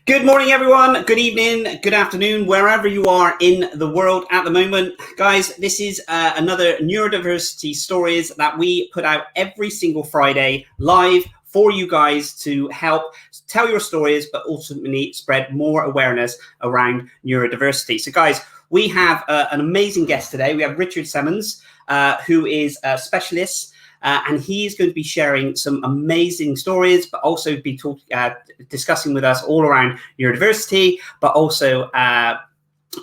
Good morning, everyone. Good evening, good afternoon, wherever you are in the world at the moment. Guys, this is another Neurodiversity stories that we put out every single Friday live for you guys to help tell your stories, but ultimately spread more awareness around neurodiversity. So guys, we have an amazing guest today. We have Richard Semmens, who is a specialist, and he's going to be sharing some amazing stories, but also be discussing with us all around neurodiversity, but also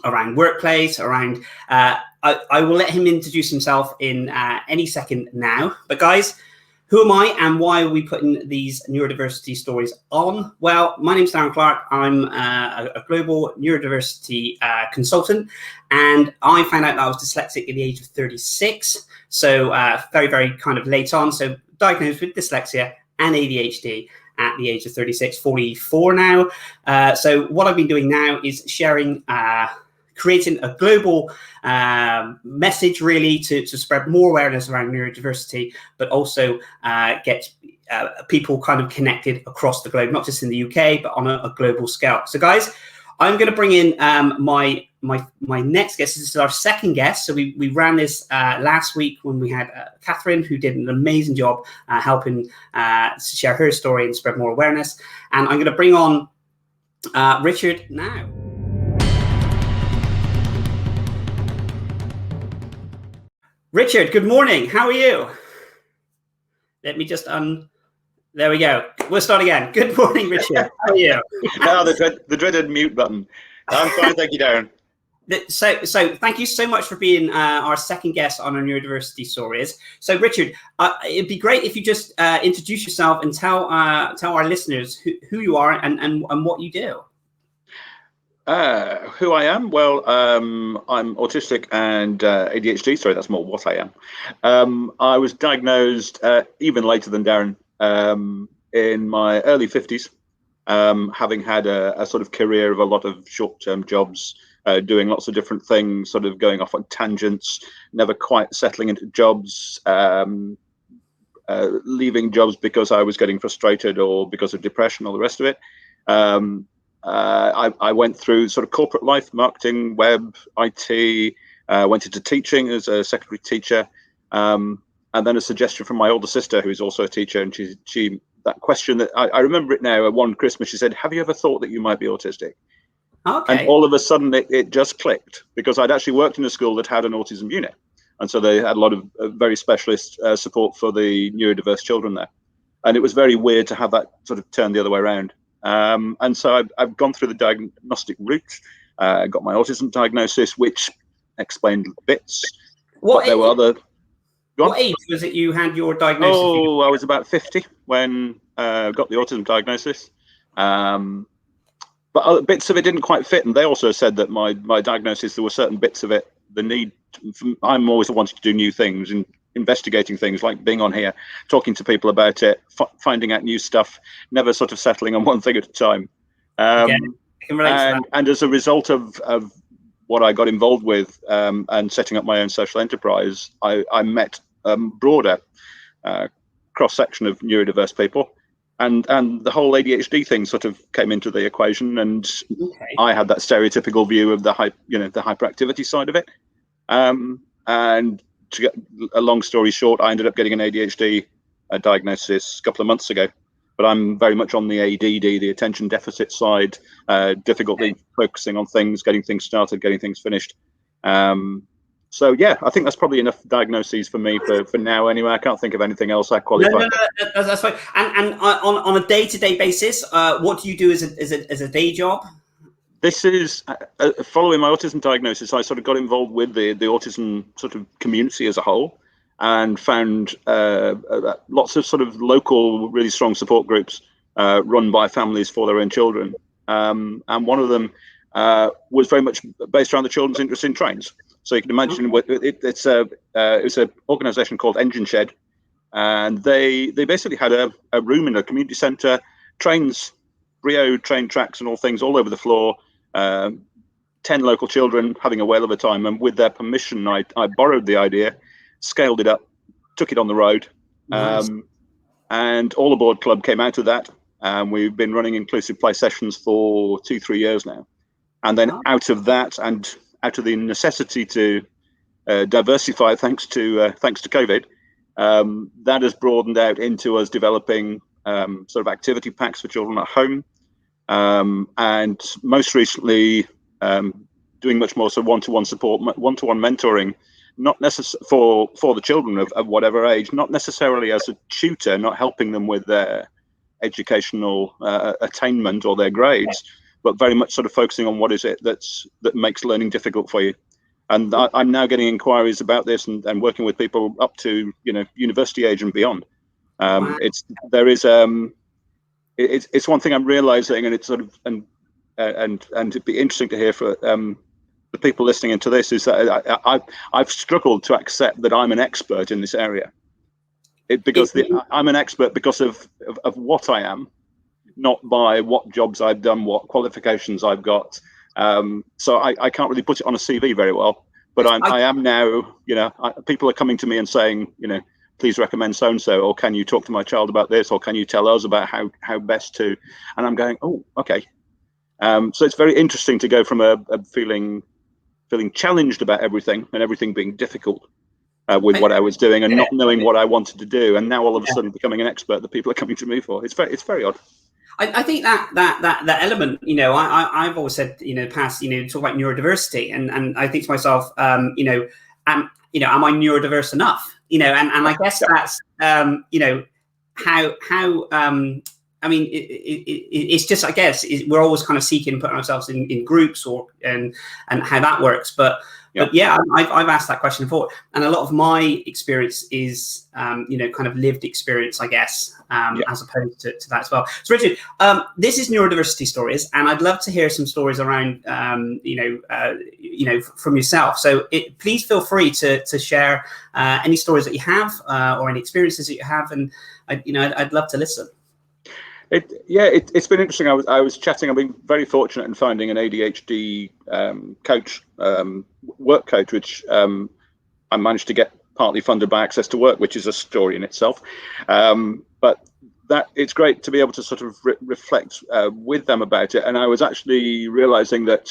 around workplace, around, I will let him introduce himself in any second now. But guys, who am I and why are we putting these neurodiversity stories on? Well, my name's Darren Clark. I'm a global neurodiversity consultant, and I found out that I was dyslexic at the age of 36. So very, very kind of late on. So diagnosed with dyslexia and ADHD at the age of 36, 44 now. So what I've been doing now is sharing, creating a global message really to spread more awareness around neurodiversity, but also get people kind of connected across the globe, not just in the UK, but on a global scale. So guys, I'm going to bring in my next guest. This is our second guest. So we ran this last week when we had Catherine, who did an amazing job helping share her story and spread more awareness. And I'm going to bring on Richard now. Richard, good morning. How are you? Let me just there we go. We'll start again. Good morning, Richard. How are you? Oh, the dreaded mute button. I'm fine, thank you, Darren. So thank you so much for being our second guest on our neurodiversity stories. So Richard, it'd be great if you just introduce yourself and tell our listeners who you are and what you do. Who I am? Well, I'm autistic and ADHD. Sorry, that's more what I am. I was diagnosed even later than Darren, in my early 50s, having had a sort of career of a lot of short-term jobs, doing lots of different things, sort of going off on tangents, never quite settling into jobs, leaving jobs because I was getting frustrated or because of depression or the rest of it. I went through sort of corporate life, marketing, web, IT, went into teaching as a secondary teacher, and then a suggestion from my older sister, who is also a teacher, and she that question that I remember it now. One Christmas, she said, "Have you ever thought that you might be autistic?" Okay. And all of a sudden, it just clicked, because I'd actually worked in a school that had an autism unit, and so they had a lot of very specialist support for the neurodiverse children there, and it was very weird to have that sort of turn the other way around. And so I've gone through the diagnostic route, got my autism diagnosis, which explained bits. What age was it you had your diagnosis? Oh, I was about 50 when I got the autism diagnosis. But other bits of it didn't quite fit. And they also said that my diagnosis, there were certain bits of it, I'm always wanting to do new things and investigating things, like being on here, talking to people about it, finding out new stuff, never sort of settling on one thing at a time. And as a result of what I got involved with and setting up my own social enterprise, I met a broader cross-section of neurodiverse people. And the whole ADHD thing sort of came into the equation, and I had that stereotypical view of the hyperactivity side of it. And to get a long story short, I ended up getting an ADHD diagnosis a couple of months ago. But I'm very much on the ADD, the attention deficit side, difficulty focusing on things, getting things started, getting things finished. So yeah, I think that's probably enough diagnoses for me for now. Anyway, I can't think of anything else I qualify. No, that's fine. And on a day-to-day basis, what do you do as a day job? This is following my autism diagnosis. I sort of got involved with the autism sort of community as a whole, and found lots of sort of local, really strong support groups run by families for their own children. And one of them was very much based around the children's interest in trains. So you can imagine it's an organisation called Engine Shed, and they basically had a room in a community centre, trains, Brio train tracks and all things all over the floor. 10 local children having a whale of a time, and with their permission, I borrowed the idea, scaled it up, took it on the road, nice. And All Aboard Club came out of that. and we've been running inclusive play sessions for 2-3 years now. And then out of that, and out of the necessity to diversify, thanks to COVID, that has broadened out into us developing sort of activity packs for children at home, and most recently doing much more sort of one-to-one support, one-to-one mentoring, not necessarily for the children of whatever age, not necessarily as a tutor, not helping them with their educational attainment or their grades, but very much sort of focusing on what is it that makes learning difficult for you. And I'm now getting inquiries about this and working with people up to university age and beyond. It's one thing I'm realizing, and it's sort of and it'd be interesting to hear for the people listening into this, is that I've struggled to accept that I'm an expert in this area. I'm an expert because of what I am, not by what jobs I've done, what qualifications I've got. So I can't really put it on a CV very well, but I am now, people are coming to me and saying, please recommend so-and-so, or can you talk to my child about this, or can you tell us about how best to, and I'm going, oh, okay. So it's very interesting to go from a feeling challenged about everything and everything being difficult with what I was doing and not knowing what I wanted to do, and now all of a sudden becoming an expert that people are coming to me for. It's very odd. I think that element, I've always said, in the past, talk about neurodiversity, and I think to myself, am I neurodiverse enough? And I guess that's, I mean, it's just, I guess, we're always kind of seeking putting ourselves in groups and how that works. But yeah, I've asked that question before, and a lot of my experience is, kind of lived experience, I guess, as opposed to that as well. So, Richard, this is Neurodiversity Stories, and I'd love to hear some stories around, from yourself. So, please feel free to share any stories that you have or any experiences that you have, and I'd love to listen. It's been interesting. I was chatting. I've been very fortunate in finding an ADHD coach, work coach, which I managed to get partly funded by Access to Work, which is a story in itself. But that it's great to be able to sort of reflect with them about it. And I was actually realizing that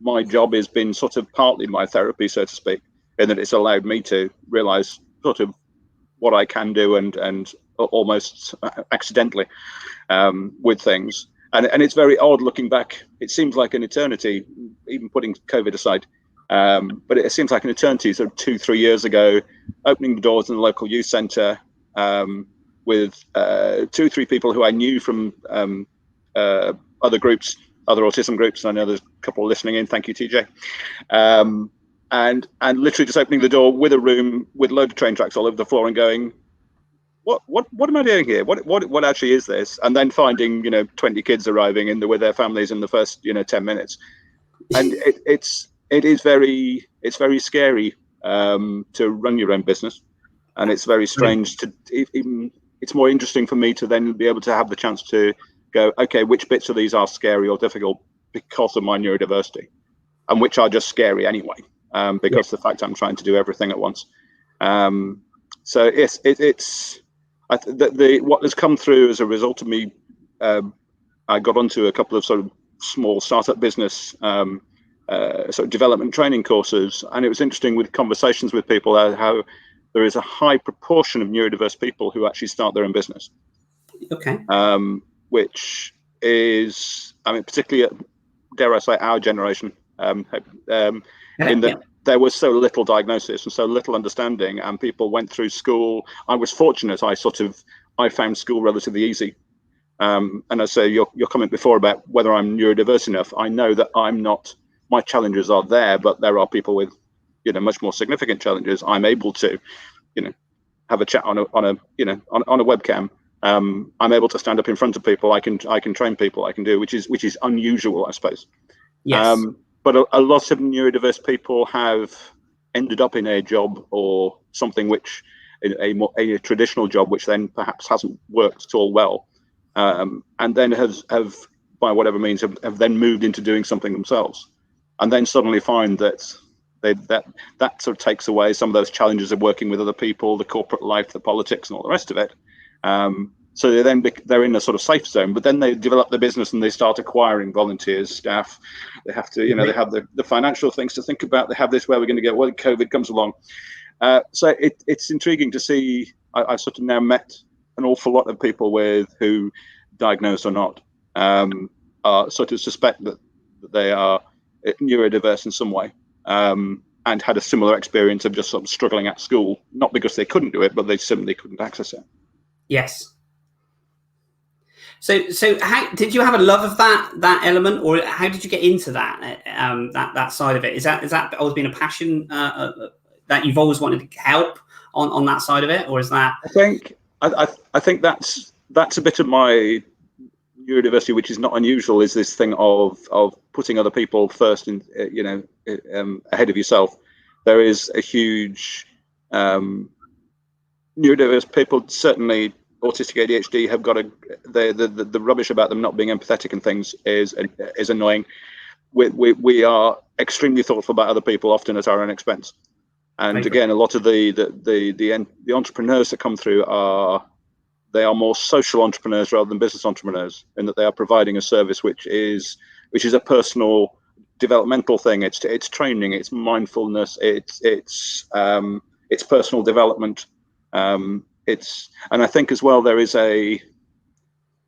my job has been sort of partly my therapy, so to speak, in that it's allowed me to realize sort of what I can do and almost accidentally with things. And it's very odd looking back. It seems like an eternity, even putting COVID aside. But it seems like an eternity, sort of 2-3 years ago, opening the doors in the local youth centre with 2-3 people who I knew from other groups, other autism groups. I know there's a couple listening in. Thank you, TJ. And literally just opening the door with a room with a load of train tracks all over the floor and going, what am I doing here? What actually is this? And then finding 20 kids arriving with their families in the first 10 minutes, and it's very scary to run your own business, and it's very strange to even. It's more interesting for me to then be able to have the chance to go, okay, which bits of these are scary or difficult because of my neurodiversity, and which are just scary anyway, because the fact I'm trying to do everything at once. So yes, it's. What has come through as a result of me, I got onto a couple of sort of small startup business sort of development training courses, and it was interesting with conversations with people how there is a high proportion of neurodiverse people who actually start their own business. Okay. Which is, I mean, particularly, dare I say, our generation, in that there was so little diagnosis and so little understanding, and people went through school. I was fortunate. I found school relatively easy. And I say your comment before about whether I'm neurodiverse enough, I know that I'm not. My challenges are there, but there are people with, much more significant challenges. I'm able to, have a chat on a webcam. I'm able to stand up in front of people. I can train people. I can do, which is unusual, I suppose. Yes. But a lot of neurodiverse people have ended up in a job or something which a traditional job, which then perhaps hasn't worked at all well, and then have by whatever means have then moved into doing something themselves, and then suddenly find that that sort of takes away some of those challenges of working with other people, the corporate life, the politics, and all the rest of it. So they're in a sort of safe zone, but then they develop the business and they start acquiring volunteers, staff. They have to, they have the financial things to think about. They have this, where we're going to go when COVID comes along. So it's intriguing to see. I've sort of now met an awful lot of people who, diagnosed or not, sort of suspect that they are neurodiverse in some way, and had a similar experience of just sort of struggling at school, not because they couldn't do it, but they simply couldn't access it. Yes. So how did you have a love of that element, or how did you get into that that side of it? Is that always been a passion that you've always wanted to help on that side of it, or is that? I think that's a bit of my neurodiversity, which is not unusual, is this thing of putting other people first, in ahead of yourself. There is a huge neurodiverse people, certainly autistic ADHD, have got the rubbish about them not being empathetic and things is annoying. We are extremely thoughtful about other people, often at our own expense. And again, a lot of the entrepreneurs that come through are more social entrepreneurs rather than business entrepreneurs, in that they are providing a service which is a personal developmental thing. It's training, it's mindfulness, it's personal development. And I think as well, there is a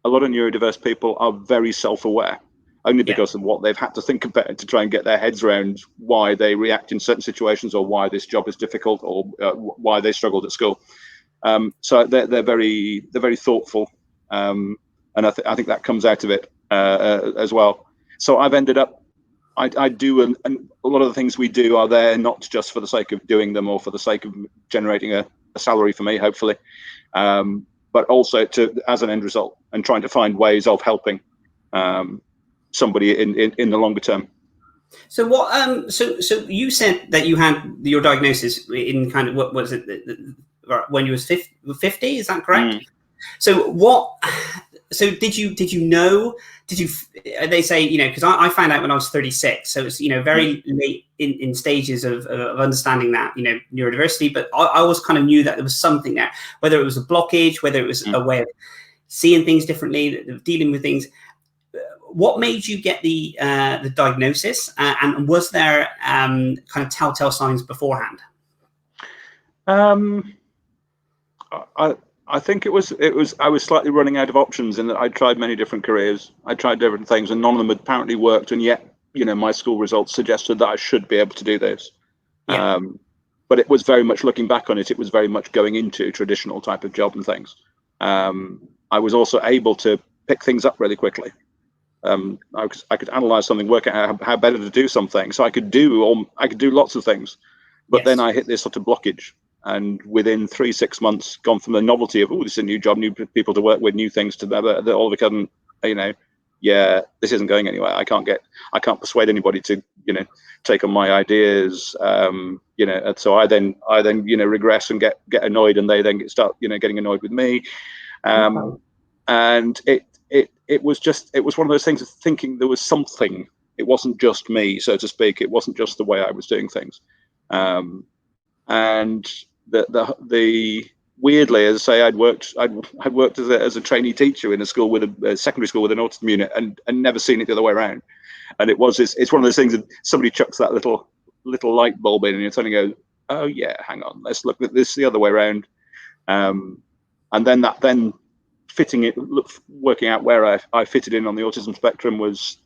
lot of neurodiverse people are very self-aware, only because of what they've had to think about to try and get their heads around why they react in certain situations, or why this job is difficult, or why they struggled at school. So they're very thoughtful, and I think that comes out of it as well. So I've ended up, I do, and a lot of the things we do are there not just for the sake of doing them or for the sake of generating a salary for me, hopefully, but also as an end result, and trying to find ways of helping somebody in the longer term. So what? So you said that you had your diagnosis in kind of, what was it, when you was 50? Is that correct? So what? So did you know? Did you? They say, because I found out when I was 36. So it's very late in stages of understanding that neurodiversity. But I always kind of knew that there was something there, whether it was a blockage, whether it was a way of seeing things differently, dealing with things. What made you get the diagnosis, and was there kind of telltale signs beforehand? I think it was I was slightly running out of options, in that I tried many different careers. I tried different things, and none of them had apparently worked. And yet, my school results suggested that I should be able to do this. Yeah. But it was very much, looking back on it, it was very much going into traditional type of job and things. I was also able to pick things up really quickly. I could analyze something, work out how better to do something. So I could do lots of things. But then I hit this sort of blockage. And within 3-6 months, gone from the novelty of, this is a new job, new people to work with, new things to that all of a sudden, this isn't going anywhere. I can't persuade anybody to, take on my ideas. And so I then regress and get annoyed, and they then start getting annoyed with me. And it was one of those things of thinking there was something. It wasn't just me, so to speak. It wasn't just the way I was doing things. And the weirdly, as I say, I'd worked as a trainee teacher in a school with a secondary school with an autism unit, and never seen it the other way around. And it's one of those things that somebody chucks that little light bulb in, and you're suddenly go, oh yeah, hang on, let's look at this the other way around. And then fitting it, working out where I fitted in on the autism spectrum was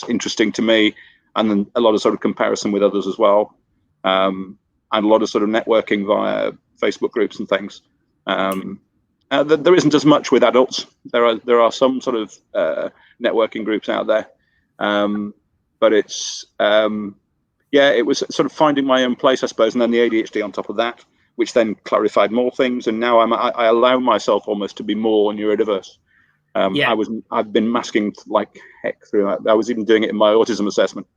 interesting to me, and then a lot of sort of comparison with others as well. And a lot of sort of networking via Facebook groups and things. There isn't as much with adults. There are some sort of networking groups out there, but it's it was sort of finding my own place, I suppose, and then the ADHD on top of that, which then clarified more things. And now I allow myself almost to be more neurodiverse. I've been masking like heck through that. I was even doing it in my autism assessment.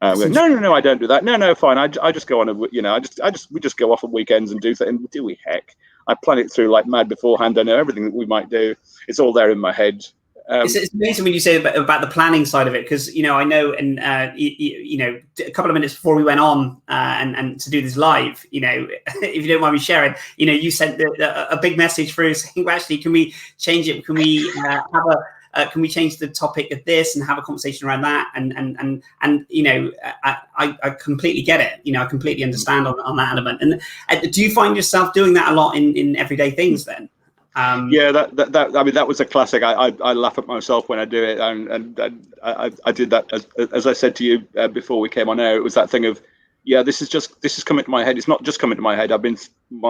No, I don't do that. No, fine. I just go on we just go off on weekends and do things. And do we? Heck, I plan it through like mad beforehand. I know everything that we might do. It's all there in my head. It's amazing when you say about the planning side of it, because I know, and a couple of minutes before we went on and to do this live, if you don't mind me sharing, you sent a big message through saying, well, actually, can we change it? Can we can we change the topic of this and have a conversation around that? And I completely get it. I completely understand on that element. And do you find yourself doing that a lot in everyday things then? Yeah, that was a classic. I laugh at myself when I do it, and I did that as I said to you before we came on air. It was that thing of, this is coming to my head. It's not just coming to my head. My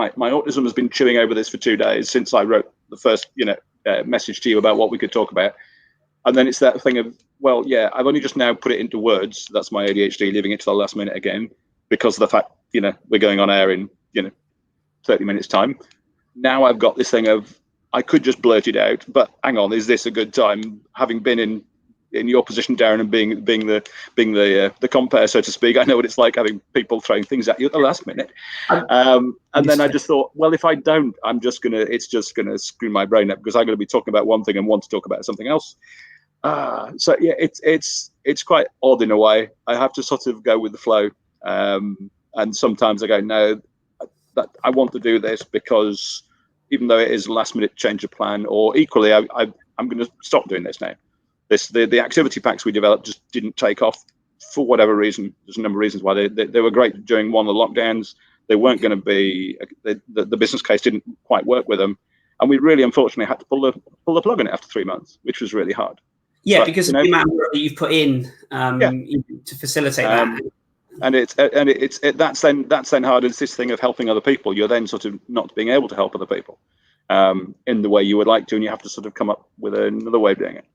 autism has been chewing over this for 2 days since I wrote the first message to you about what we could talk about, and then it's that thing of, I've only just now put it into words. That's my ADHD leaving it to the last minute again, because of the fact we're going on air in 30 minutes time. Now I've got this thing of, I could just blurt it out, but hang on, is this a good time? Having been in your position, Darren, and being the compere, so to speak, I know what it's like having people throwing things at you at the last minute. And then I just thought, well, if I don't, it's just gonna screw my brain up, because I'm going to be talking about one thing and want to talk about something else. So yeah, it's quite odd in a way. I have to sort of go with the flow, and sometimes I go, no, that I want to do this, because even though it is a last minute change of plan, or equally, I'm going to stop doing this now. The activity packs we developed just didn't take off for whatever reason. There's a number of reasons why. They were great during one of the lockdowns. They weren't going to be, the business case didn't quite work with them, and we really unfortunately had to pull the plug on it after 3 months, which was really hard. Yeah, but, because of the amount of work that you've put in to facilitate that. And that's then hard. It's this thing of helping other people. You're then sort of not being able to help other people in the way you would like to, and you have to sort of come up with another way of doing it.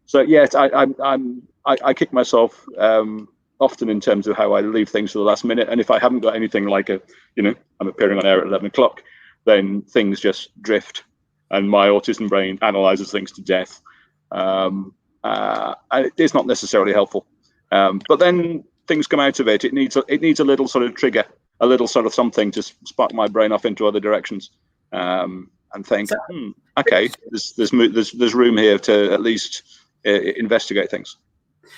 So yes, I kick myself often in terms of how I leave things to the last minute. And if I haven't got anything like I'm appearing on air at 11 o'clock, then things just drift, and my autism brain analyzes things to death. And it's not necessarily helpful. But then things come out of it. It needs a little sort of trigger, a little sort of something to spark my brain off into other directions, and think, okay, there's room here to at least investigate things.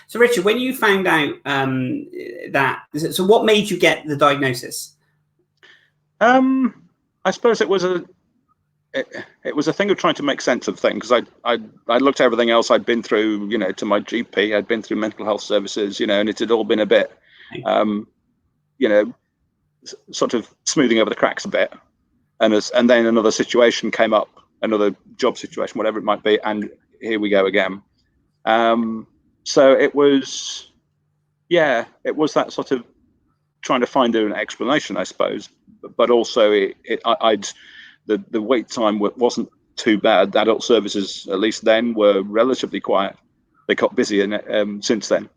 So Richard, when you found out so what made you get the diagnosis? I suppose it was a thing of trying to make sense of things, because I looked at everything else I'd been through, to my GP, I'd been through mental health services, and it had all been a bit, sort of smoothing over the cracks a bit. And then another situation came up, another job situation, whatever it might be, and here we go again. So it was that sort of trying to find an explanation, I suppose, but also the wait time wasn't too bad. Adult services, at least then, were relatively quiet. They got busier since then.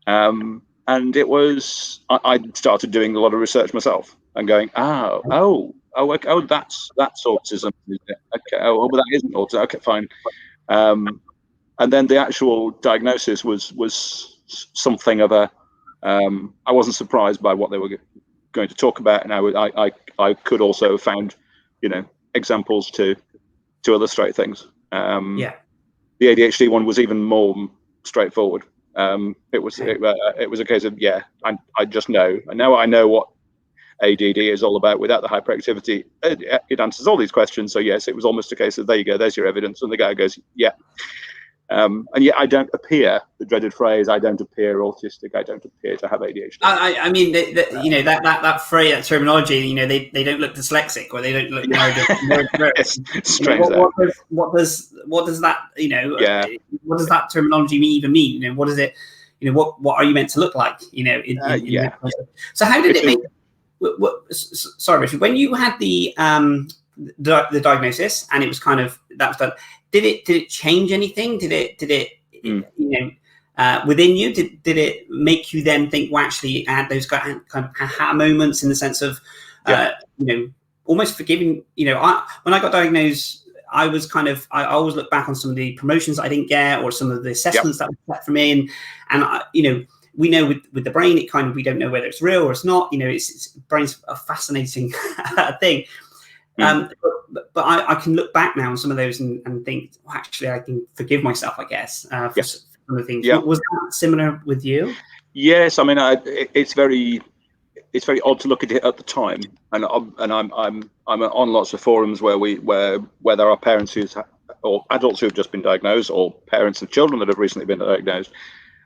And it was, I started doing a lot of research myself and going, that's autism. Okay, but that isn't autism. Okay, fine. And then the actual diagnosis was something of a, I wasn't surprised by what they were going to talk about, and I could also have found, examples to illustrate things. The ADHD one was even more straightforward. It was a case of I just know. And now I know what ADD is all about without the hyperactivity. It answers all these questions. So yes, it was almost a case of, there you go, there's your evidence, and the guy goes, yeah. And yet I don't appear, the dreaded phrase, I don't appear autistic, I don't appear to have ADHD. I mean, that phrase, that terminology, they don't look dyslexic, or they don't look neurodiverse. It's strange. What does that, what does that terminology even mean? What is it, what are you meant to look like, So how did it make, sorry, Richard, when you had the diagnosis and it was kind of, that was done, did it change anything? Did it within you? Did it make you then think, well, actually, add those kind of aha moments in the sense of, almost forgiving? When I got diagnosed, I was kind of, I always look back on some of the promotions I didn't get, or some of the assessments that were set for me, and we know with the brain, it kind of, we don't know whether it's real or it's not. It's brain's a fascinating thing. But I can look back now on some of those and think, well, actually, I can forgive myself, I guess, for some of the things. Was that similar with you? Yes, I mean, it's very odd to look at it at the time, and I'm on lots of forums where there are parents or adults who have just been diagnosed, or parents of children that have recently been diagnosed,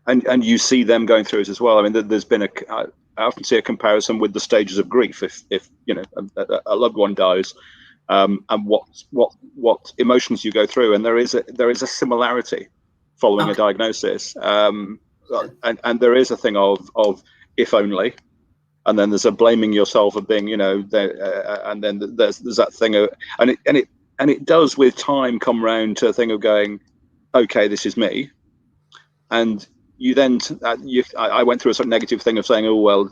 and you see them going through it as well. I mean, there's been I often see a comparison with the stages of grief. If you know a loved one dies, and what emotions you go through, and there is a similarity following a diagnosis, and there is a thing of if only. And then there's a blaming yourself of being, and then there's that thing of, and it does with time come round to a thing of going, okay, this is me. And you then, I went through a sort of negative thing of saying, oh, well,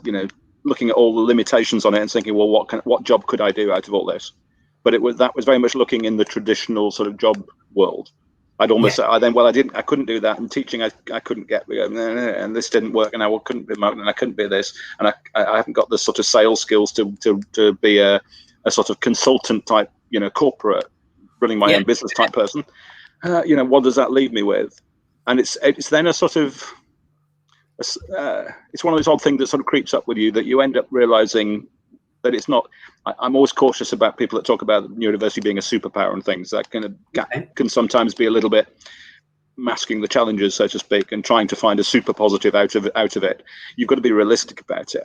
looking at all the limitations on it and thinking, well, what job could I do out of all this? But that was very much looking in the traditional sort of job world. I'd almost I couldn't do that. And teaching, I couldn't get, and this didn't work, and I couldn't be remote, and I couldn't be this, and I haven't got the sort of sales skills to be a sort of consultant type, corporate, running my own business type person. What does that leave me with? And it's then a sort of, it's one of those odd things that sort of creeps up with you, that you end up realizing that it's not. I'm always cautious about people that talk about neurodiversity being a superpower and things that can sometimes be a little bit masking the challenges, so to speak, and trying to find a super positive out of it. You've got to be realistic about it.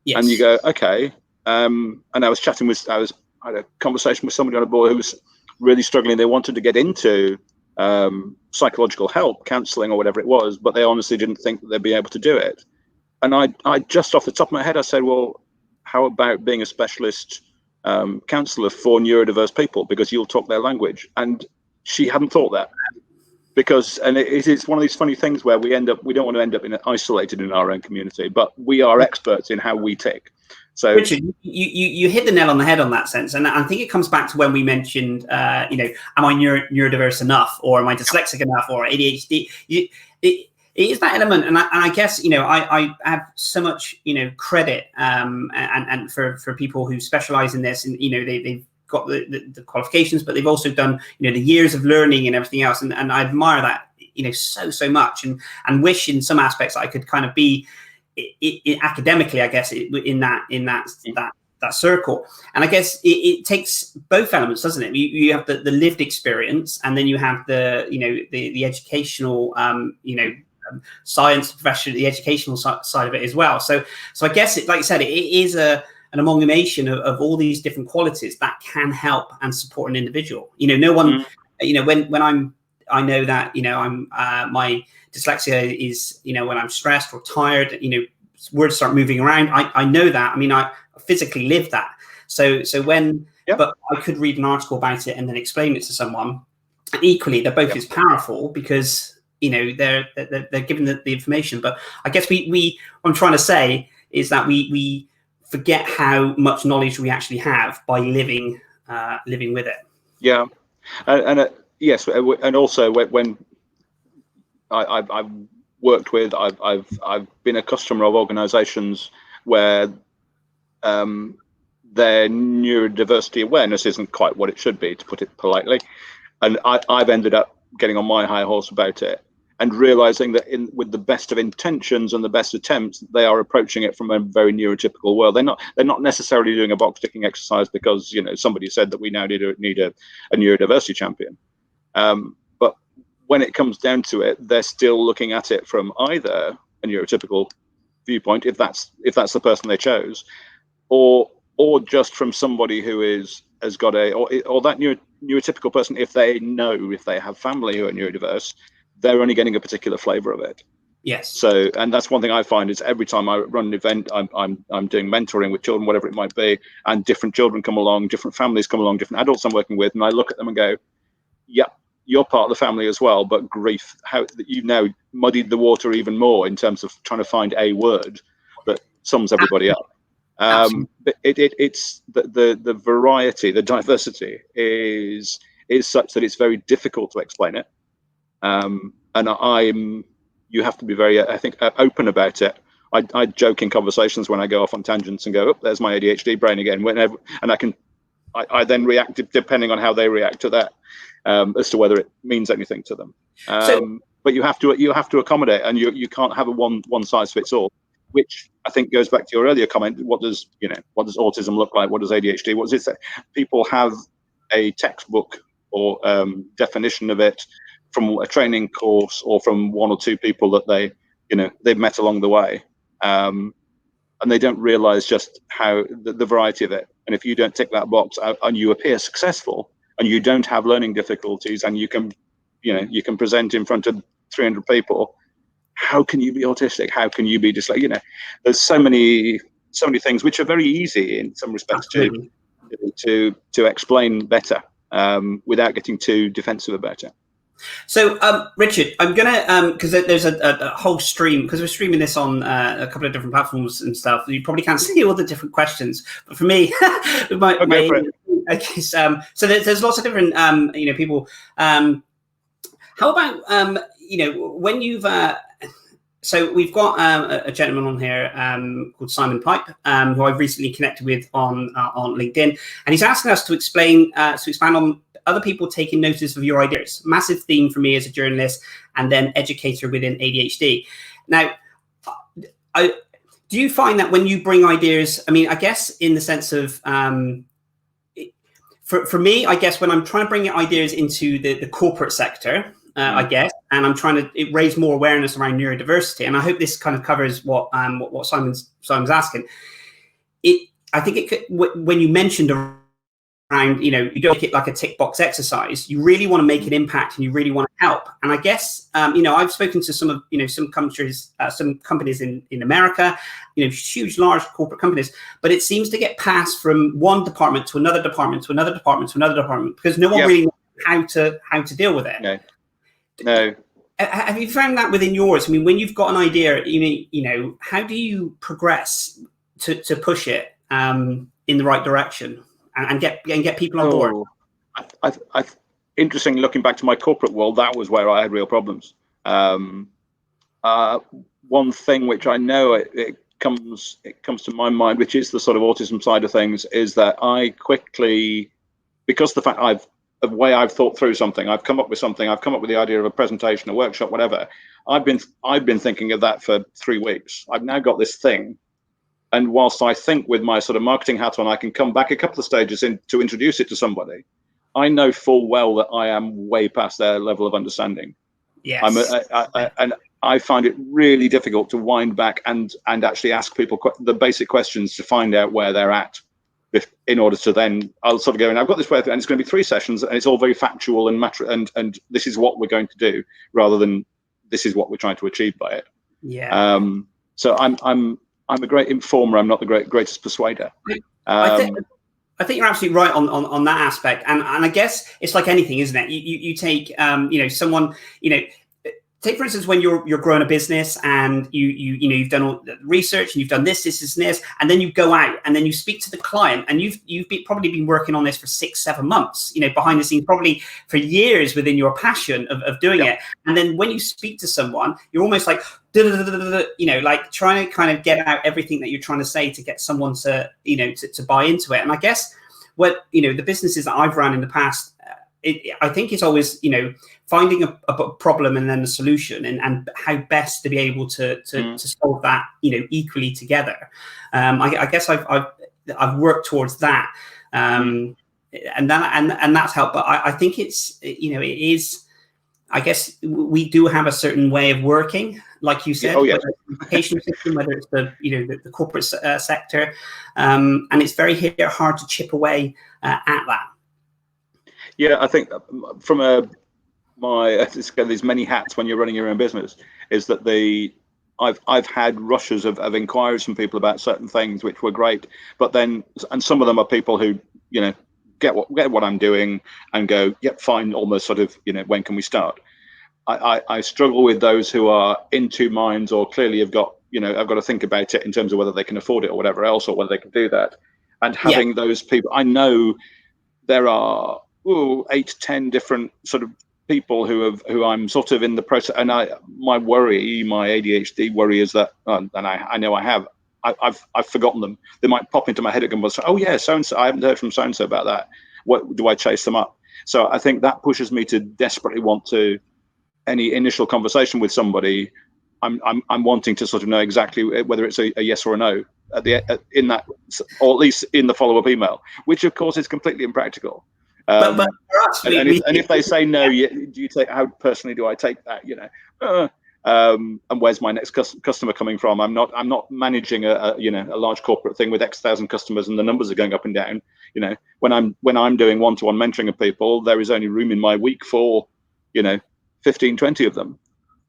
Yes. And you go, okay. And I had a conversation with somebody on a board who was really struggling. They wanted to get into psychological help, counselling or whatever it was, but they honestly didn't think that they'd be able to do it. And I just off the top of my head, I said, well, how about being a specialist counsellor for neurodiverse people, because you'll talk their language? And she hadn't thought that, because, and it's one of these funny things where we don't want to end up isolated in our own community, but we are experts in how we tick. So Richard, you hit the nail on the head on that sense, and I think it comes back to when we mentioned, am I neurodiverse enough, or am I dyslexic enough, or ADHD? It is that element, and I guess I have so much credit and for people who specialize in this, and they've got the qualifications, but they've also done the years of learning and everything else, and I admire that so much, and wish in some aspects I could kind of be academically, I guess, in that circle. And I guess it takes both elements, doesn't it? You have the lived experience, and then you have the educational science profession, the educational side of it as well. So I guess it, like you said, it is an amalgamation of all these different qualities that can help and support an individual. No one, when I know that I'm my dyslexia is when I'm stressed or tired, words start moving around. I know that. I mean, I physically live that. So when, but I could read an article about it and then explain it to someone. And equally, they're both as powerful, because they're given the information. But I guess what I'm trying to say is that we forget how much knowledge we actually have by living with it. Yeah, and yes, and also when I've worked with, I've been a customer of organisations where their neurodiversity awareness isn't quite what it should be, to put it politely, and I've ended up getting on my high horse about it, and realizing that with the best of intentions and the best attempts, they are approaching it from a very neurotypical world. They're not necessarily doing a box ticking exercise because somebody said that we now need a neurodiversity champion. But when it comes down to it, they're still looking at it from either a neurotypical viewpoint, if that's the person they chose, or just from somebody who has got or that neurotypical person, if they have family who are neurodiverse, they're only getting a particular flavor of it. Yes. So, and that's one thing I find is every time I run an event, I'm doing mentoring with children, whatever it might be, and different children come along, different families come along, different adults I'm working with, and I look at them and go, yeah, you're part of the family as well, but grief, how you've now muddied the water even more in terms of trying to find a word that sums everybody up. But it's the variety, the diversity is such that it's very difficult to explain it. And you have to be very, I think, open about it. I joke in conversations when I go off on tangents and go, oh, there's my ADHD brain again, whenever, and I can I then react depending on how they react to that, as to whether it means anything to them. But you have to accommodate, and you can't have a one size fits all, which I think goes back to your earlier comment. What does autism look like? What does ADHD? What does it say? People have a textbook or definition of it from a training course or from one or two people that they've met along the way, and they don't realize just how the variety of it. And if you don't tick that box and you appear successful and you don't have learning difficulties and you can present in front of 300 people, how can you be autistic? How can you be dyslexic? There's so many things which are very easy in some respects to explain better, without getting too defensive about it. So, Richard, I'm gonna because there's a whole stream, because we're streaming this on a couple of different platforms and stuff. You probably can't see all the different questions, but for me, so there's lots of different people. How about when you've so we've got a gentleman on here called Simon Pipe, who I've recently connected with on LinkedIn, and he's asking us to expand on other people taking notice of your ideas. Massive theme for me as a journalist and then educator within ADHD. Now, do you find that when you bring ideas, I mean, I guess in the sense of, for me, I guess when I'm trying to bring ideas into the corporate sector, I guess, and I'm trying to raise more awareness around neurodiversity, and I hope this kind of covers what Simon's asking. I think it could, when you mentioned around, you don't make it like a tick box exercise. You really want to make an impact, and you really want to help. And I guess I've spoken to some countries, some companies in America, huge, large corporate companies, but it seems to get passed from one department to another department to another department to another department because no one really knows how to deal with it. No. Have you found that within yours? I mean, when you've got an idea, how do you progress to push it in the right direction and get people on board? Interesting. Looking back to my corporate world, that was where I had real problems. One thing which I know it comes to my mind, which is the sort of autism side of things, is that I quickly, because the fact the way I've thought through something, I've come up with the idea of a presentation, a workshop, whatever. I've been thinking of that for 3 weeks. I've now got this thing, and whilst I think with my sort of marketing hat on, I can come back a couple of stages in to introduce it to somebody, I know full well that I am way past their level of understanding. Yes. And I find it really difficult to wind back and actually ask people the basic questions to find out where they're at. In order to then, I'll sort of go, and I've got this way, and it's going to be 3 sessions, and it's all very factual and and this is what we're going to do, rather than this is what we're trying to achieve by it. Yeah. So I'm a great informer. I'm not the greatest persuader. I think you're absolutely right on that aspect, and I guess it's like anything, isn't it? You take someone, take for instance when you're growing a business and you've done all the research and you've done this, and then you go out and then you speak to the client, and you've probably been working on this for 6-7 months, behind the scenes, probably for years within your passion of doing it. And then when you speak to someone, you're almost like, like trying to kind of get out everything that you're trying to say to get someone to, to buy into it. And I guess what, the businesses that I've run in the past, I think it's always, finding a problem and then a solution, and how best to be able to solve that, equally together. I guess I've worked towards that, and that's helped. But I think it's, it is, I guess we do have a certain way of working, like you said, whether it's the education system, whether it's the corporate sector, and it's very hard to chip away at that. Yeah, I think from these many hats when you're running your own business, is that I've had rushes of inquiries from people about certain things which were great, but then, and some of them are people who get what I'm doing and go, yep, fine, almost sort of, when can we start? I struggle with those who are in two minds, or clearly have got, I've got to think about it in terms of whether they can afford it or whatever else, or whether they can do that. And having those people, I know there are 8-10 different sort of people who I'm sort of in the process, and my ADHD worry is that, and I know I've forgotten them. They might pop into my head again and say, oh yeah, so and so, I haven't heard from so and so about that. What do I chase them up? So I think that pushes me to desperately want to, any initial conversation with somebody, I'm wanting to sort of know exactly whether it's a yes or a no in that, or at least in the follow-up email, which of course is completely impractical. But for us, and if they say no, do you take, how personally do I take that? You know, and where's my next customer coming from? I'm not managing a large corporate thing with X thousand customers and the numbers are going up and down. You know, when I'm doing one-to-one mentoring of people, there is only room in my week for 15, 20 of them.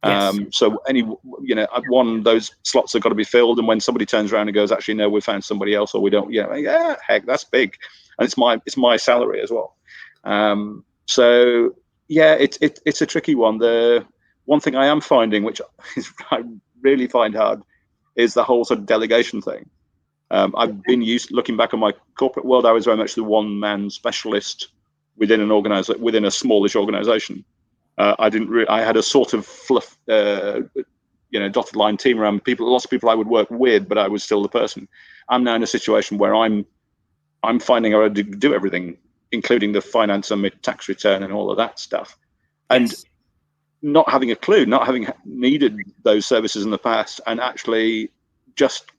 Yes. So one, those slots have got to be filled, and when somebody turns around and goes, actually no, we found somebody else, or we don't, heck, that's big, and it's my salary as well. So yeah, it's a tricky one. The one thing I am finding, which I really find hard, is the whole sort of delegation thing. I've been looking back on my corporate world, I was very much the one-man specialist within within a smallish organization. I had a sort of fluff, dotted line team around people, lots of people I would work with, but I was still the person. I'm now in a situation where I'm finding out how to do everything, including the finance and my tax return and all of that stuff. And not having a clue, not having needed those services in the past, and actually just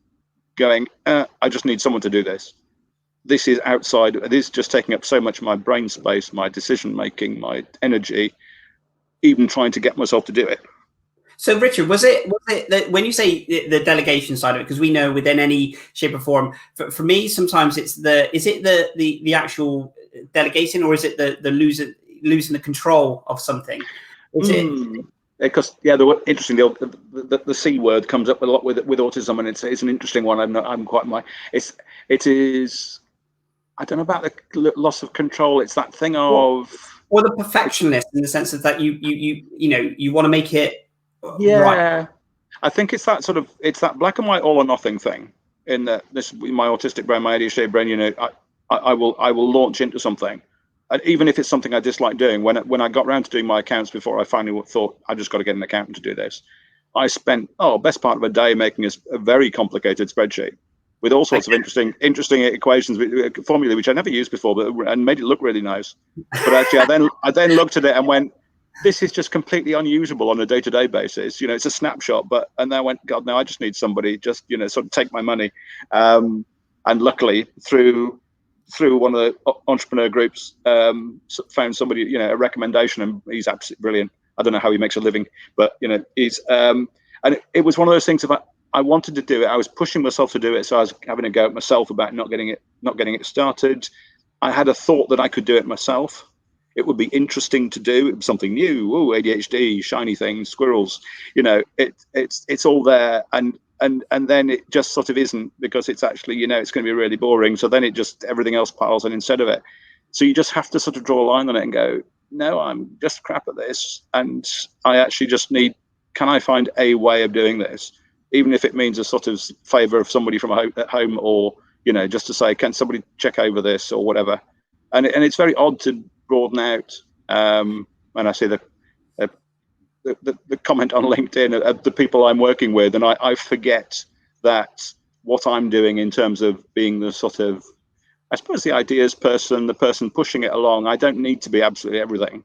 going, I just need someone to do this. This is outside, it is just taking up so much of my brain space, my decision making, my energy, even trying to get myself to do it. So Richard, was it that when you say the delegation side of it, because we know within any shape or form, for me, sometimes is it the actual delegation, or is it the losing the control of something? Is it? Because interesting, the C word comes up a lot with autism, and it's an interesting one. It is, I don't know about the loss of control. It's that thing of, or the perfectionist, in the sense of that you want to make it right. I think it's that black and white, all or nothing thing. In my autistic brain, my ADHD brain, I will launch into something, and even if it's something I dislike doing. When I got around to doing my accounts, before I finally thought I just got to get an accountant to do this, I spent best part of a day making a very complicated spreadsheet with all sorts of interesting equations, formula which I never used before, and made it look really nice. But actually, I then looked at it and went, this is just completely unusable on a day-to-day basis. It's a snapshot, and then I went, God, no, I just need somebody just sort of take my money. And luckily, through one of the entrepreneur groups, found somebody, a recommendation, and he's absolutely brilliant. I don't know how he makes a living, but he's and it was one of those things about, I wanted to do it. I was pushing myself to do it, so I was having a go at myself about not getting it started. I had a thought that I could do it myself. It would be interesting to do. It was something new. Oh, ADHD, shiny things, squirrels. It's all there, and then it just sort of isn't, because it's actually it's going to be really boring. So then everything else piles on instead of it. So you just have to sort of draw a line on it and go, no, I'm just crap at this, and I actually just need. Can I find a way of doing this? Even if it means a sort of favor of somebody from at home, or just to say, can somebody check over this or whatever. And it's very odd to broaden out. And I see the comment on LinkedIn of the people I'm working with, and I forget that what I'm doing in terms of being the sort of, I suppose, the ideas person, the person pushing it along. I don't need to be absolutely everything.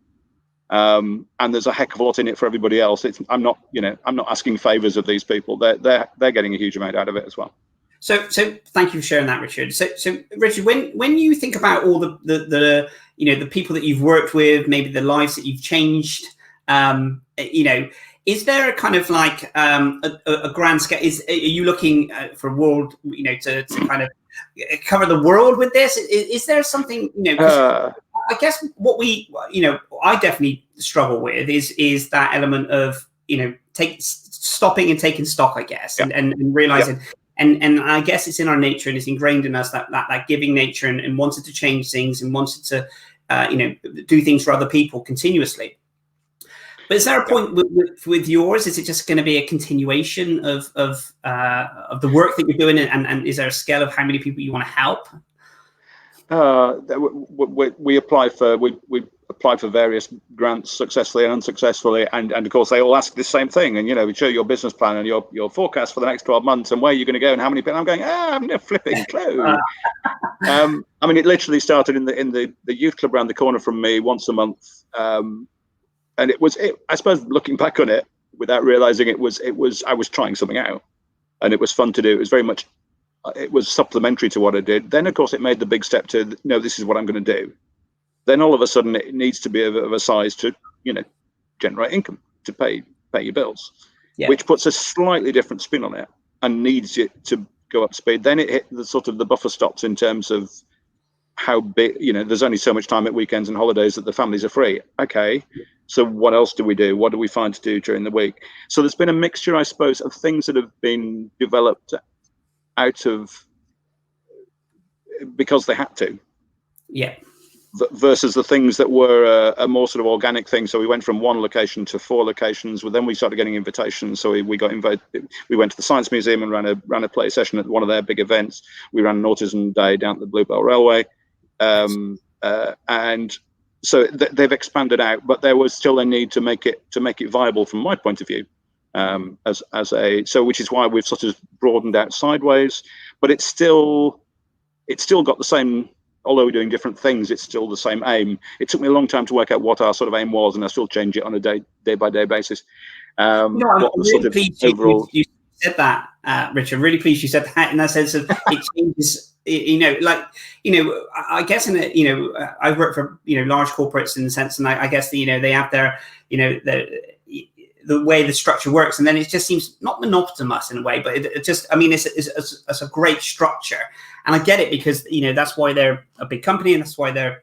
And there's a heck of a lot in it for everybody else. I'm not asking favors of these people. They're getting a huge amount out of it as well. So thank you for sharing that, Richard. So Richard, when you think about all the people that you've worked with, maybe the lives that you've changed, is there a kind of like a grand scale? Are you looking for a world, to kind of cover the world with this? Is there something, I guess what I definitely struggle with is that element of, stopping and taking stock, I guess, and realizing, and I guess it's in our nature, and it's ingrained in us, that giving nature, and wanted to change things, and wanted to, do things for other people continuously. But is there a point with yours? Is it just going to be a continuation of the work that you're doing, and is there a scale of how many people you want to help? We apply for, we applied for various grants successfully and unsuccessfully, and of course they all ask the same thing, and we show your business plan and your forecast for the next 12 months and where you're going to go and how many people. I'm going, I have no flipping clue. I mean, it literally started in the youth club around the corner from me once a month, and I suppose looking back on it without realizing I was trying something out, and it was fun to do. It was very much, it was supplementary to what I did. Then of course it made the big step to, no, this is what I'm going to do. Then all of a sudden it needs to be of a size to, generate income, to pay your bills, which puts a slightly different spin on it and needs it to go up to speed. Then it hit the sort of the buffer stops in terms of how big, there's only so much time at weekends and holidays that the families are free. Okay, so what else do we do? What do we find to do during the week? So there's been a mixture, I suppose, of things that have been developed out of, because they had to. Yeah. Versus the things that were a more sort of organic thing. So we went from 1 location to 4 locations. Well, then we started getting invitations. So we got invited. We went to the Science Museum and ran a play session at one of their big events. We ran an autism day down at the Bluebell Railway, and so they've expanded out. But there was still a need to make it viable from my point of view, which is why we've sort of broadened out sideways. But it's still got the same. Although we're doing different things, it's still the same aim. It took me a long time to work out what our sort of aim was, and I still change it on a day-by-day basis. I'm really pleased you said that, Richard. Really pleased you said that, in that sense of it changes. I guess I work for large corporates in the sense, and I guess they have their the way the structure works, and then it just seems not monotonous in a way, but it just, it's a great structure. And I get it, because that's why they're a big company, and that's why they're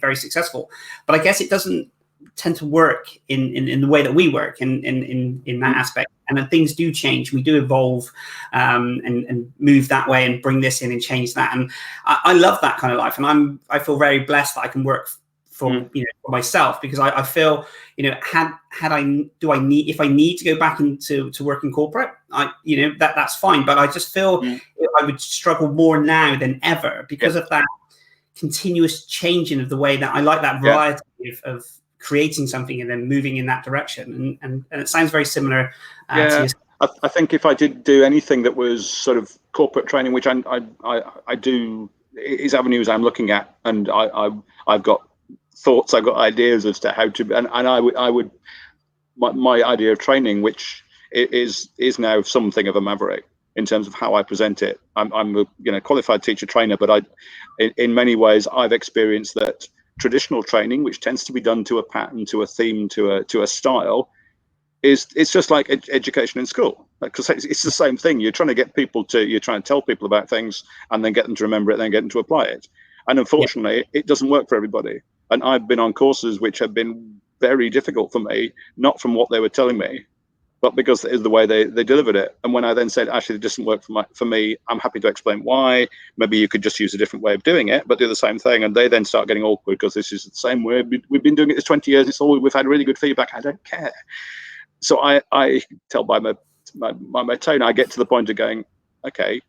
very successful. But I guess it doesn't tend to work in the way that we work in that aspect. And then things do change. We do evolve and move that way and bring this in and change that. And I love that kind of life. And I feel very blessed that I can work for myself, because I feel if I need to go back into work in corporate, that's fine. But I just feel I would struggle more now than ever because of that continuous changing of the way that I like that variety of creating something and then moving in that direction. And it sounds very similar. To I think if I did do anything that was sort of corporate training, which I do, is avenues I'm looking at, and I've got thoughts, I've got ideas as to how to, and I would my idea of training, which is now something of a maverick in terms of how I present it. I'm a qualified teacher trainer, but in many ways I've experienced that traditional training, which tends to be done to a pattern, to a theme, to a style, it's just like education in school, because it's the same thing. You're trying to tell people about things and then get them to remember it, then get them to apply it. And unfortunately, it doesn't work for everybody. And I've been on courses which have been very difficult for me, not from what they were telling me, but because it is the way they delivered it. And when I then said, actually, it doesn't work for me, I'm happy to explain why. Maybe you could just use a different way of doing it, but do the same thing. And they then start getting awkward, because this is the same way. We've been doing it this 20 years. We've had really good feedback. I don't care. So I tell by my tone, I get to the point of going, okay,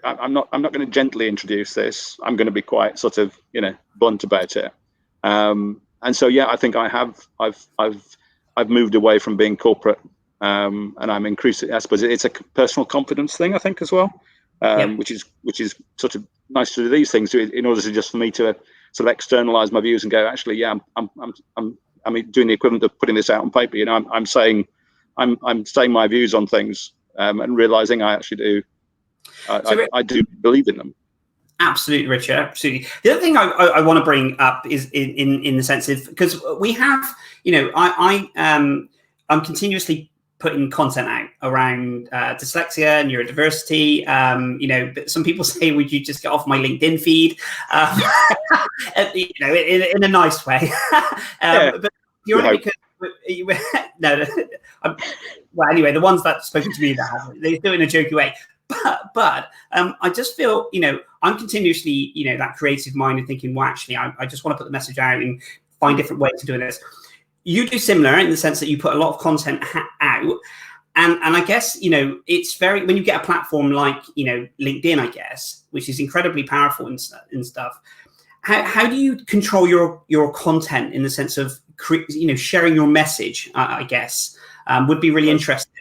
I'm not going to gently introduce this. I'm going to be quite sort of blunt about it. And so I think I've moved away from being corporate, and I'm increasing. I suppose it's a personal confidence thing, I think, as well, which is sort of nice to do these things in order to just for me to sort of externalize my views and go, actually, I'm doing the equivalent of putting this out on paper. I'm saying my views on things, and realizing I actually do. I do believe in them. Absolutely, Richard. Absolutely. The other thing I want to bring up is in the sense of, because we have, I'm continuously putting content out around dyslexia, neurodiversity. But some people say, would you just get off my LinkedIn feed? In a nice way. But purely because well, anyway, the ones that spoken to me they do it in a jokey way. But I just feel, I'm continuously, that creative mind and thinking, well, actually, I just want to put the message out and find different ways of doing this. You do similar in the sense that you put a lot of content out. And I guess, it's very, when you get a platform like, LinkedIn, I guess, which is incredibly powerful and stuff, how do you control your content in the sense of sharing your message? I guess would be really interesting.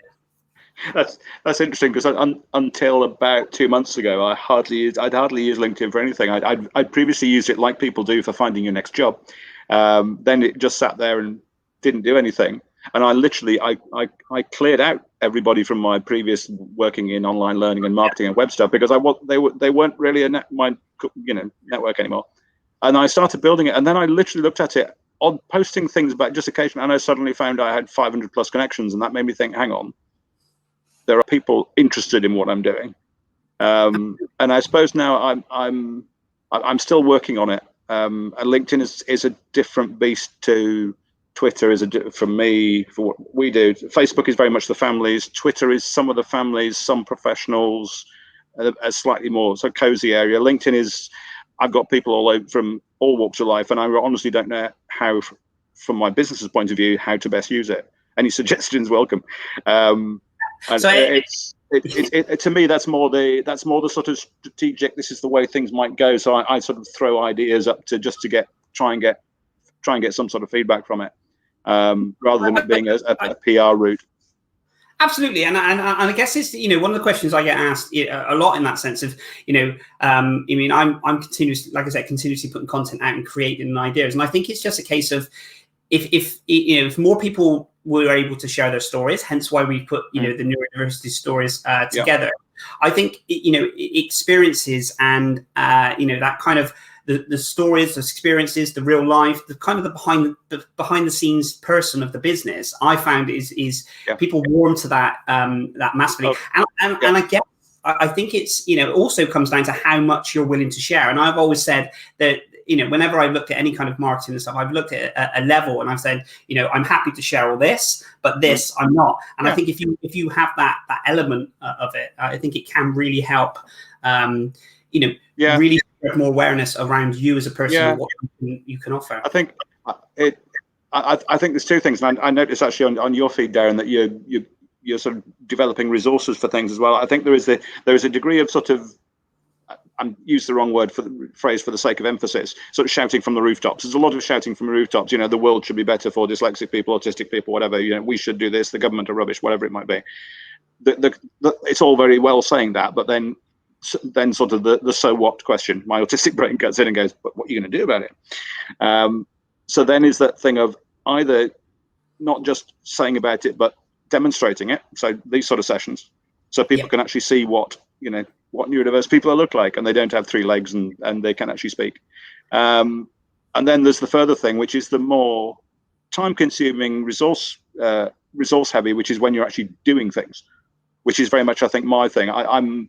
That's interesting, because until about 2 months ago, I'd hardly use LinkedIn for anything. I'd previously used it like people do for finding your next job. Then it just sat there and didn't do anything. And I literally I cleared out everybody from my previous working in online learning and marketing and web stuff, because they weren't really my network anymore. And I started building it, and then I literally looked at it on posting things about just occasion, and I suddenly found I had 500 plus connections, and that made me think, hang on, there are people interested in what I'm doing. And I suppose now I'm still working on it. And LinkedIn is a different beast to Twitter for me, for what we do. Facebook is very much the families. Twitter is some of the families, some professionals, a slightly more cozy area. LinkedIn is, I've got people all over from all walks of life, and I honestly don't know how, from my business's point of view, how to best use it. Any suggestions welcome. And so to me, that's more the sort of strategic, this is the way things might go. So I sort of throw ideas up to try and get some sort of feedback from it, rather than it being a PR route. Absolutely, and I guess it's one of the questions I get asked a lot in that sense of I'm continuously, like I said, continuously putting content out and creating ideas, and I think it's just a case of if more people were able to share their stories, hence why we put the Neurodiversity stories together. I think experiences and that kind of the stories, the experiences, the real life, the kind of the behind the scenes person of the business, I found is people warm to that massively. And I guess I think it's it also comes down to how much you're willing to share. And I've always said that whenever I've looked at any kind of marketing and stuff, I've looked at a level, and I've said I'm happy to share all this, but this I'm not. And I think if you have that element of it, I think it can really help. Really get more awareness around you as a person and what you can offer. I think I think there's two things, and I noticed actually on your feed, Darren, that you're sort of developing resources for things as well. I think there is a degree of sort of, I'm use the wrong word for the phrase for the sake of emphasis, sort of shouting from the rooftops. There's a lot of shouting from the rooftops. The world should be better for dyslexic people, autistic people, whatever. We should do this. The government are rubbish, whatever it might be. It's all very well saying that, but then sort of the so what question. My autistic brain cuts in and goes, but what are you going to do about it? So then is that thing of either not just saying about it, but demonstrating it. So these sort of sessions, so people can actually see what neurodiverse people look like, and they don't have 3 legs and they can actually speak. And then there's the further thing, which is the more time-consuming, resource heavy, which is when you're actually doing things, which is very much, I think, my thing. I'm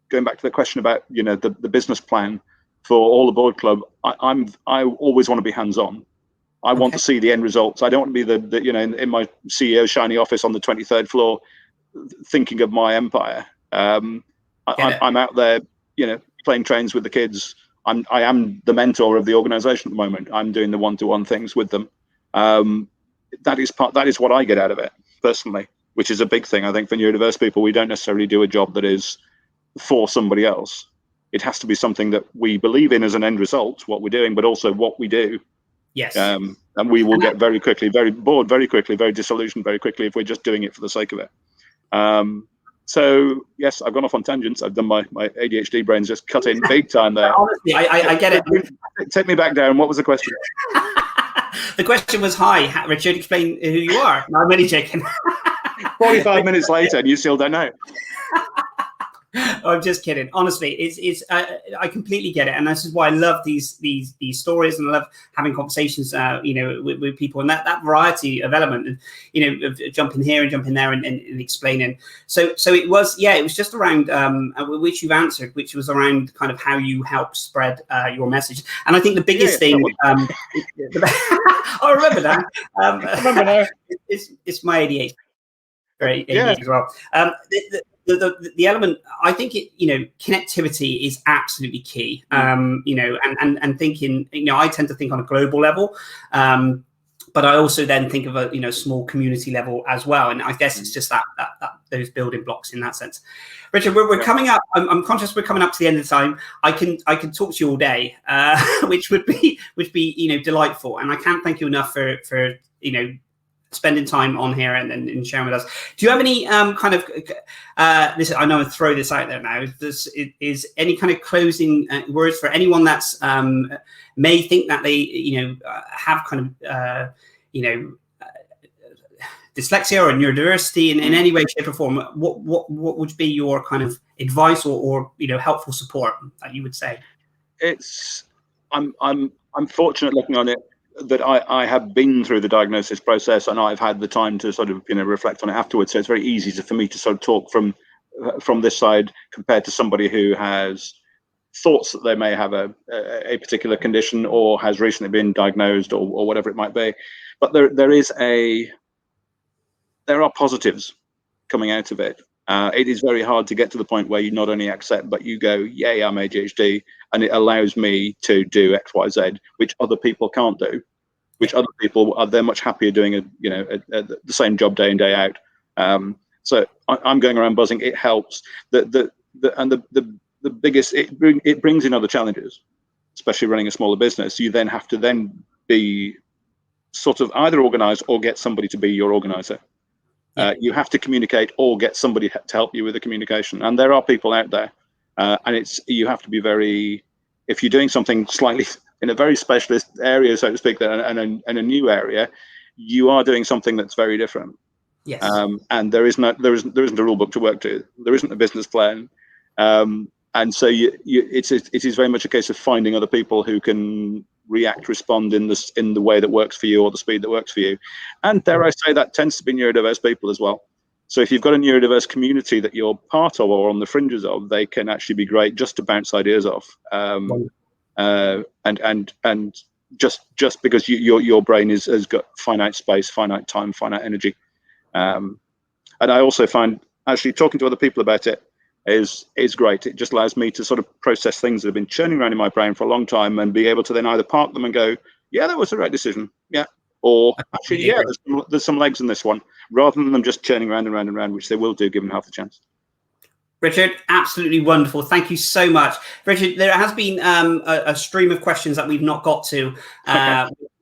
going back to the question about the business plan for all the board club. I always want to be hands-on. I want to see the end results. I don't want to be the in my CEO shiny office on the 23rd floor thinking of my empire. I'm out there, playing trains with the kids. I am the mentor of the organization at the moment. I'm doing the one-to-one things with them. That is what I get out of it personally, which is a big thing. I think for neurodiverse people, we don't necessarily do a job that is for somebody else. It has to be something that we believe in as an end result, what we're doing, but also what we do. Yes. And we will get very quickly, very bored, very quickly, very disillusioned very quickly if we're just doing it for the sake of it. So yes, I've gone off on tangents. I've done my ADHD brain's just cut in big time there. Honestly, I get it. Take me back, Darren. What was the question? The question was, hi, Richard, explain who you are. No, I'm only joking. 45 minutes later and you still don't know. I'm just kidding. Honestly, it's I completely get it, and this is why I love these stories, and I love having conversations, with people, and that variety of element, and of jumping here and jumping there and explaining. So it was just around which you've answered, which was around kind of how you help spread your message, and I think the biggest thing. I remember that. I remember now. It's my ADHD. Great, ADHD as well. The element, I think connectivity is absolutely key. And thinking, I tend to think on a global level, but I also then think of a small community level as well. And I guess it's just that those building blocks in that sense. Richard, we're coming up. I'm conscious we're coming up to the end of the time. I can talk to you all day, which would be delightful. And I can't thank you enough for spending time on here and sharing with us. Do you have any kind of this? I know I throw this out there now. Is any kind of closing words for anyone that's may think that they have kind of dyslexia or neurodiversity in any way, shape, or form? What would be your kind of advice or helpful support that you would say? I'm fortunate looking on it that I have been through the diagnosis process and I've had the time to sort of reflect on it afterwards. So it's very easy for me to sort of talk from this side compared to somebody who has thoughts that they may have a particular condition or has recently been diagnosed or whatever it might be. But there are positives coming out of it. It is very hard to get to the point where you not only accept, but you go, yay, I'm ADHD, and it allows me to do X, Y, Z, which other people can't do, which other people they're much happier doing the same job day in, day out. So I'm going around buzzing. It helps. The biggest, it brings in other challenges, especially running a smaller business. You then have to be sort of either organized or get somebody to be your organizer. You have to communicate or get somebody to help you with the communication. And there are people out there. And you have to be if you're doing something slightly in a very specialist area, so to speak, and a new area, you are doing something that's very different. Yes. And there isn't a rule book to work to. There isn't a business plan. And so it is very much a case of finding other people who can respond in the way that works for you or the speed that works for you. And dare I say, that tends to be neurodiverse people as well. So if you've got a neurodiverse community that you're part of or on the fringes of, they can actually be great just to bounce ideas off. And just because your brain has got finite space, finite time, finite energy. And I also find actually talking to other people about it is great. It just allows me to sort of process things that have been churning around in my brain for a long time and be able to then either park them and go, yeah, that was the right decision. Yeah. Or actually, yeah, there's some legs in this one, rather than them just churning around and round and round, which they will do given half the chance. Richard, absolutely wonderful. Thank you so much. Richard, there has been a stream of questions that we've not got to.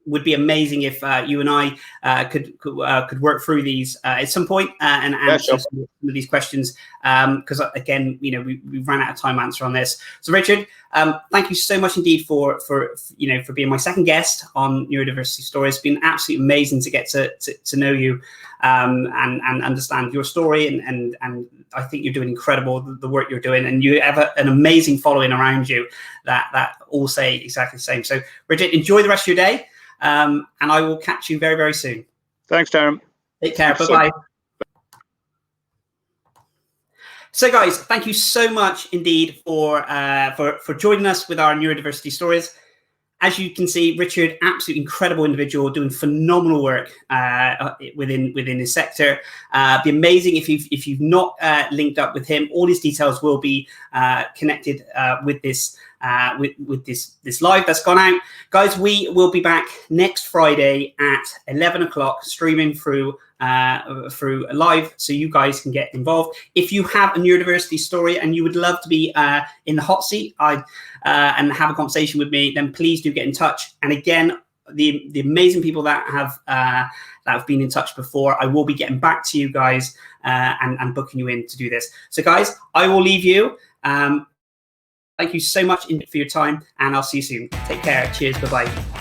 Would be amazing if you and I could work through these at some point and answer some of these questions, because again, we've run out of time to answer on this. So Richard, thank you so much indeed for being my second guest on Neurodiversity Stories. It's been absolutely amazing to get to know you and understand your story, and I think you're doing incredible, the work you're doing, and you have an amazing following around you that all say exactly the same. So Richard, enjoy the rest of your day. And I will catch you very, very soon. Thanks, Darren. Take care. Bye-bye. So, guys, thank you so much indeed for joining us with our Neurodiversity Stories. As you can see, Richard, absolutely incredible individual, doing phenomenal work within his sector. Be amazing if you've not linked up with him. All his details will be connected with this live that's gone out. Guys, we will be back next Friday at 11 o'clock, streaming through live, so you guys can get involved. If you have a neurodiversity story and you would love to be in the hot seat and have a conversation with me, then please do get in touch. And again, the amazing people that have been in touch before, I will be getting back to you guys and booking you in to do this. So guys, I will leave you. Thank you so much for your time, and I'll see you soon. Take care. Cheers. Bye-bye.